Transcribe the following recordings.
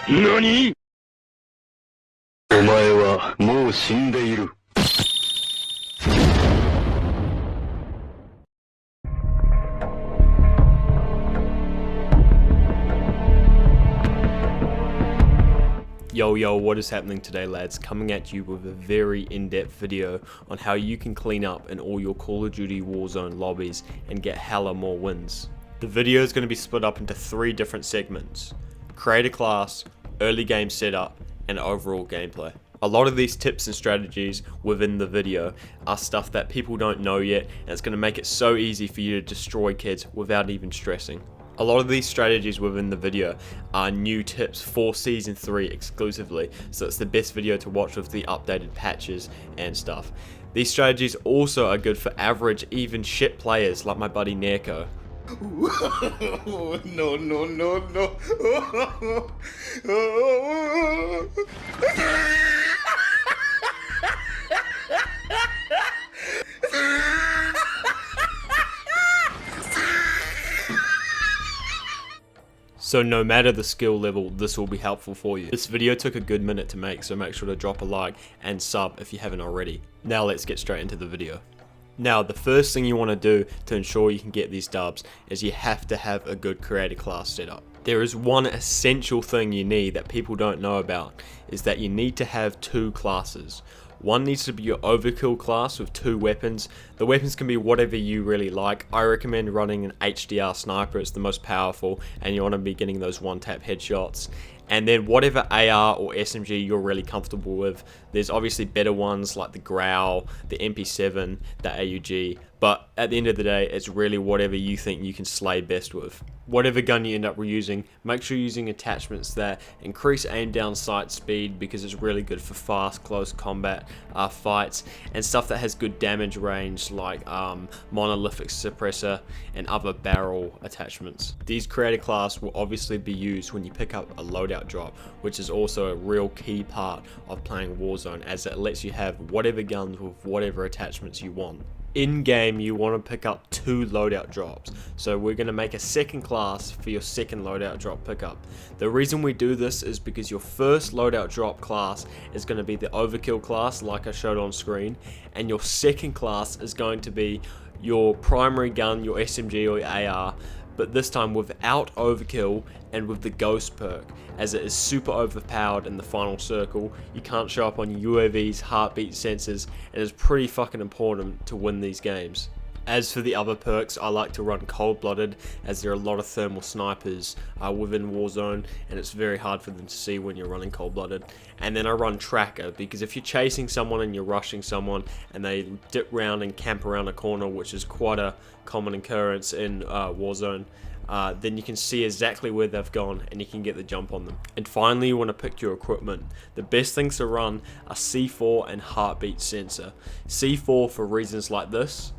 何？お前はもう死んでいる。Yo, what is happening today, lads? Coming at you with a very in-depth video on how you can clean up in all your Call of Duty Warzone lobbies and get hella more wins. The video is going to be split up into 3 different segments: create a class, early game setup, and overall gameplay. A lot of these tips and strategies within the video are stuff that people don't know yet, and it's going to make it so easy for you to destroy kids without even stressing. A lot of these strategies within the video are new tips for Season 3 exclusively, so it's the best video to watch with the updated patches and stuff. These strategies also are good for average, even shit players like my buddy Nerko. No. So no matter the skill level, this will be helpful for you. This video took a good minute to make, so make sure to drop a like and sub if you haven't already. Now let's get straight into the video. Now the first thing you want to do to ensure you can get these dubs is you have to have a good creator class setup. There is one essential thing you need that people don't know about, is that you need to have 2 classes. One needs to be your overkill class with 2 weapons. The weapons can be whatever you really like. I recommend running an HDR sniper, it's the most powerful, and you want to be getting those one-tap headshots. And then whatever AR or SMG you're really comfortable with. There's obviously better ones like the Growl, the MP7, the AUG, but at the end of the day, it's really whatever you think you can slay best with. Whatever gun you end up reusing, make sure you're using attachments that increase aim down sight speed, because it's really good for fast close combat fights, and stuff that has good damage range like monolithic suppressor and other barrel attachments. These creator class will obviously be used when you pick up a loadout drop, which is also a real key part of playing Warzone, as it lets you have whatever guns with whatever attachments you want. In game, you want to pick up 2 loadout drops, so we're going to make a second class for your second loadout drop pickup. The reason we do this is because your first loadout drop class is going to be the overkill class like I showed on screen, and your second class is going to be your primary gun, your SMG or your AR, but this time without overkill and with the ghost perk, as it is super overpowered in the final circle. You can't show up on UAVs, heartbeat sensors, and it's pretty fucking important to win these games. As for the other perks, I like to run cold-blooded, as there are a lot of thermal snipers within Warzone, and it's very hard for them to see when you're running cold-blooded. And then I run tracker, because if you're chasing someone and you're rushing someone and they dip round and camp around a corner, which is quite a common occurrence in Warzone, then you can see exactly where they've gone and you can get the jump on them. And finally, you want to pick your equipment. The best things to run are C4 and heartbeat sensor. C4 for reasons like this,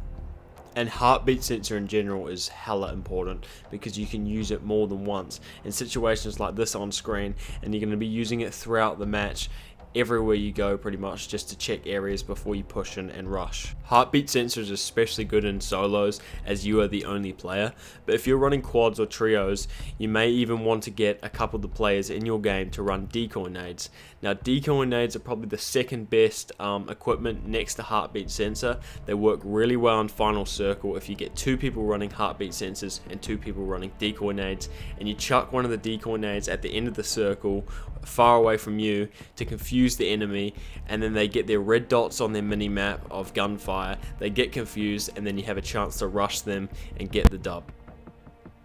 and heartbeat sensor in general is hella important, because you can use it more than once in situations like this on screen, and you're going to be using it throughout the match, everywhere you go pretty much, just to check areas before you push in and rush. Heartbeat sensor is especially good in solos, as you are the only player, but if you're running quads or trios, you may even want to get a couple of the players in your game to run decoy nades. Now decoy nades are probably the second best equipment next to heartbeat sensor. They work really well in final circle if you get 2 people running heartbeat sensors and 2 people running decoy nades, and you chuck one of the decoy nades at the end of the circle far away from you to confuse the enemy, and then they get their red dots on their mini map of gunfire, they get confused, and then you have a chance to rush them and get the dub.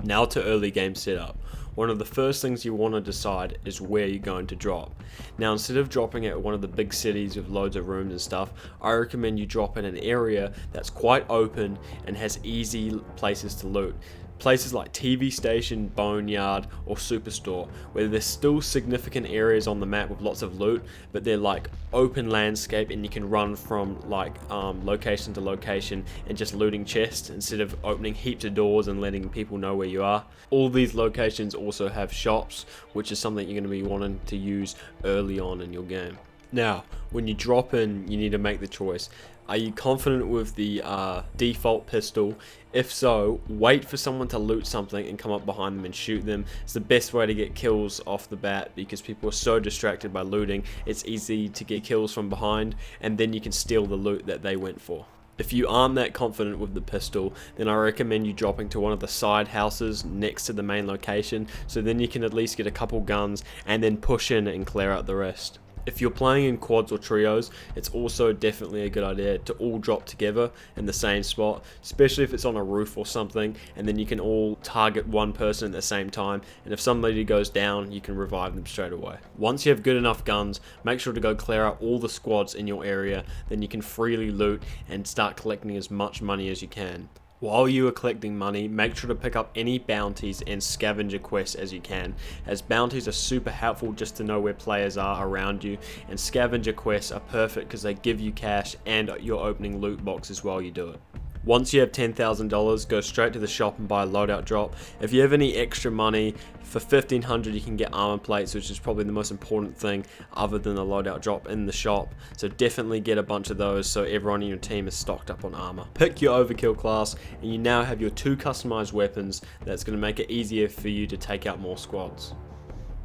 Now to early game setup. One of the first things you want to decide is where you're going to drop. Now instead of dropping at one of the big cities with loads of rooms and stuff, I recommend you drop in an area that's quite open and has easy places to loot. Places like TV station, boneyard, or superstore, where there's still significant areas on the map with lots of loot, but they're like open landscape and you can run from like location to location and just looting chests instead of opening heaps of doors and letting people know where you are. All these locations also have shops, which is something you're going to be wanting to use early on in your game. Now, when you drop in, you need to make the choice. Are you confident with the default pistol? If so, wait for someone to loot something and come up behind them and shoot them. It's the best way to get kills off the bat because people are so distracted by looting. It's easy to get kills from behind, and then you can steal the loot that they went for. If you aren't that confident with the pistol, then I recommend you dropping to one of the side houses next to the main location, so then you can at least get a couple guns and then push in and clear out the rest. If you're playing in quads or trios, it's also definitely a good idea to all drop together in the same spot, especially if it's on a roof or something, and then you can all target one person at the same time, and if somebody goes down, you can revive them straight away. Once you have good enough guns, make sure to go clear out all the squads in your area, then you can freely loot and start collecting as much money as you can. While you are collecting money, make sure to pick up any bounties and scavenger quests as you can, as bounties are super helpful just to know where players are around you, and scavenger quests are perfect because they give you cash and you're opening loot boxes while you do it. Once you have $10,000, go straight to the shop and buy a loadout drop. If you have any extra money, for $1,500 you can get armor plates, which is probably the most important thing other than the loadout drop in the shop. So definitely get a bunch of those so everyone in your team is stocked up on armor. Pick your overkill class and you now have your 2 customized weapons that's going to make it easier for you to take out more squads.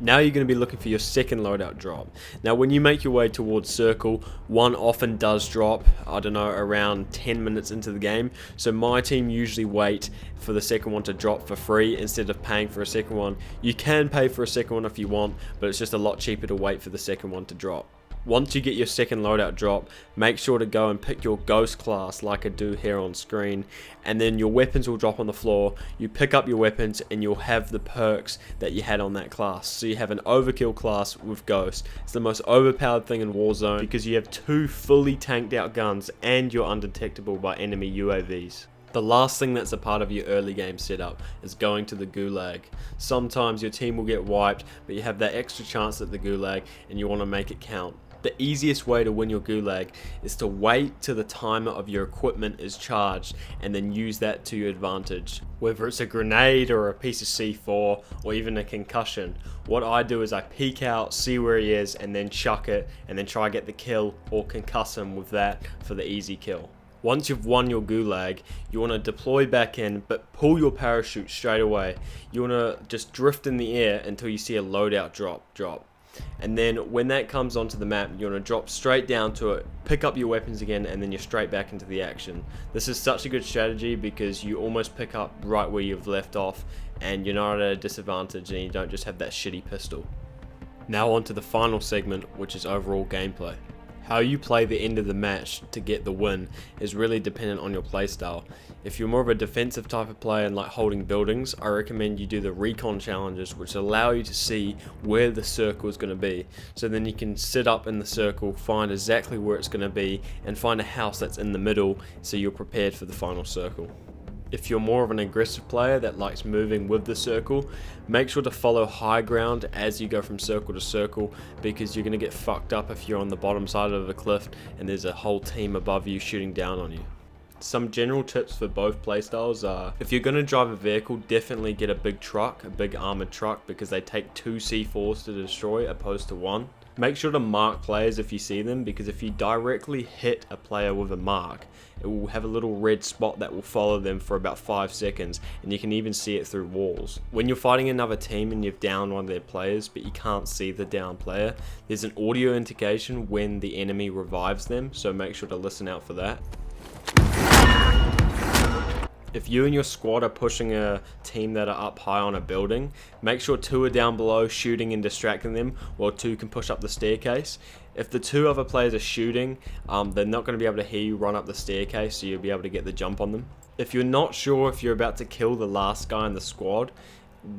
Now you're going to be looking for your second loadout drop. Now when you make your way towards circle, one often does drop, I don't know, around 10 minutes into the game. So my team usually wait for the second one to drop for free instead of paying for a second one. You can pay for a second one if you want, but it's just a lot cheaper to wait for the second one to drop. Once you get your second loadout drop, make sure to go and pick your ghost class like I do here on screen, and then your weapons will drop on the floor. You pick up your weapons and you'll have the perks that you had on that class. So you have an overkill class with ghost. It's the most overpowered thing in Warzone because you have 2 fully tanked out guns and you're undetectable by enemy UAVs. The last thing that's a part of your early game setup is going to the gulag. Sometimes your team will get wiped, but you have that extra chance at the gulag and you want to make it count. The easiest way to win your gulag is to wait till the timer of your equipment is charged and then use that to your advantage. Whether it's a grenade or a piece of C4 or even a concussion, what I do is I peek out, see where he is, and then chuck it and then try to get the kill or concuss him with that for the easy kill. Once you've won your gulag, you want to deploy back in, but pull your parachute straight away. You want to just drift in the air until you see a loadout drop. And then when that comes onto the map, you want to drop straight down to it, pick up your weapons again, and then you're straight back into the action. This is such a good strategy because you almost pick up right where you've left off and you're not at a disadvantage and you don't just have that shitty pistol. Now on to the final segment, which is overall gameplay. How you play the end of the match to get the win is really dependent on your playstyle. If you're more of a defensive type of player and like holding buildings, I recommend you do the recon challenges, which allow you to see where the circle is going to be. So then you can sit up in the circle, find exactly where it's going to be, and find a house that's in the middle so you're prepared for the final circle. If you're more of an aggressive player that likes moving with the circle, make sure to follow high ground as you go from circle to circle, because you're going to get fucked up if you're on the bottom side of a cliff and there's a whole team above you shooting down on you. Some general tips for both playstyles are, if you're going to drive a vehicle, definitely get a big truck, a big armored truck, because they take 2 C4s to destroy opposed to 1. Make sure to mark players if you see them, because if you directly hit a player with a mark, it will have a little red spot that will follow them for about 5 seconds, and you can even see it through walls. When you're fighting another team and you've downed one of their players but you can't see the down player, there's an audio indication when the enemy revives them, so make sure to listen out for that. If you and your squad are pushing a team that are up high on a building, make sure 2 are down below shooting and distracting them while 2 can push up the staircase. If the 2 other players are shooting, they're not going to be able to hear you run up the staircase, so you'll be able to get the jump on them. If you're not sure if you're about to kill the last guy in the squad,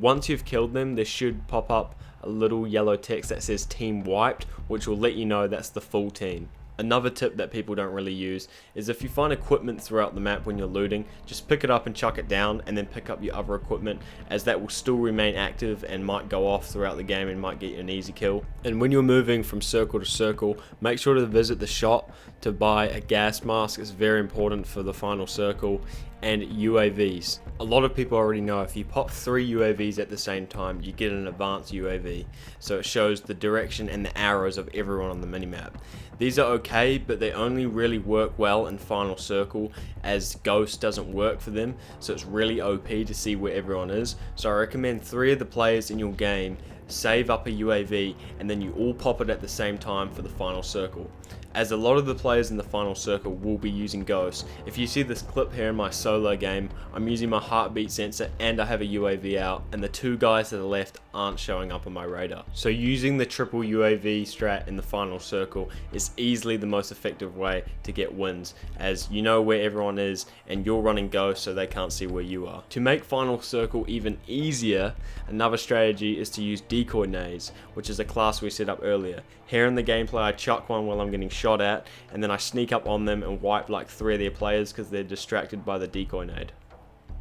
once you've killed them, there should pop up a little yellow text that says team wiped, which will let you know that's the full team. Another tip that people don't really use is if you find equipment throughout the map when you're looting, just pick it up and chuck it down and then pick up your other equipment, as that will still remain active and might go off throughout the game and might get you an easy kill. And when you're moving from circle to circle, make sure to visit the shop to buy a gas mask. It's very important for the final circle. and UAVs. A lot of people already know if you pop 3 UAVs at the same time, you get an advanced UAV. So it shows the direction and the arrows of everyone on the minimap. These are okay, but they only really work well in Final Circle, as Ghost doesn't work for them, so it's really OP to see where everyone is. So I recommend 3 of the players in your game save up a UAV, and then you all pop it at the same time for the Final Circle. As a lot of the players in the Final Circle will be using Ghost. If you see this clip here in my solo game, I'm using my heartbeat sensor and I have a UAV out, and the 2 guys to the left aren't showing up on my radar. So using the triple UAV strat in the Final Circle is easily the most effective way to get wins, as you know where everyone is and you're running Ghost so they can't see where you are. To make Final Circle even easier, another strategy is to use decoy nades, which is a class we set up earlier. Here in the gameplay I chuck one while I'm getting shot at, and then I sneak up on them and wipe like 3 of their players because they're distracted by the decoy nade.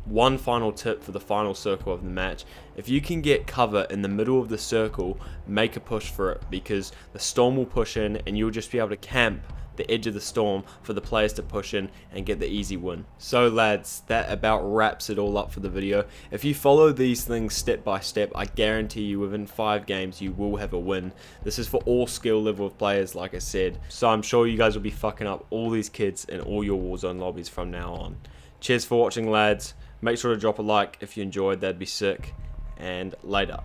One final tip for the Final Circle of the match: if you can get cover in the middle of the circle, make a push for it, because the storm will push in and you'll just be able to camp the edge of the storm for the players to push in and get the easy win. So lads, that about wraps it all up for the video. If you follow these things step by step, I guarantee you within 5 games you will have a win. This is for all skill level of players, like I said, so I'm sure you guys will be fucking up all these kids in all your Warzone lobbies from now on. Cheers for watching lads, make sure to drop a like if you enjoyed, that'd be sick, and later.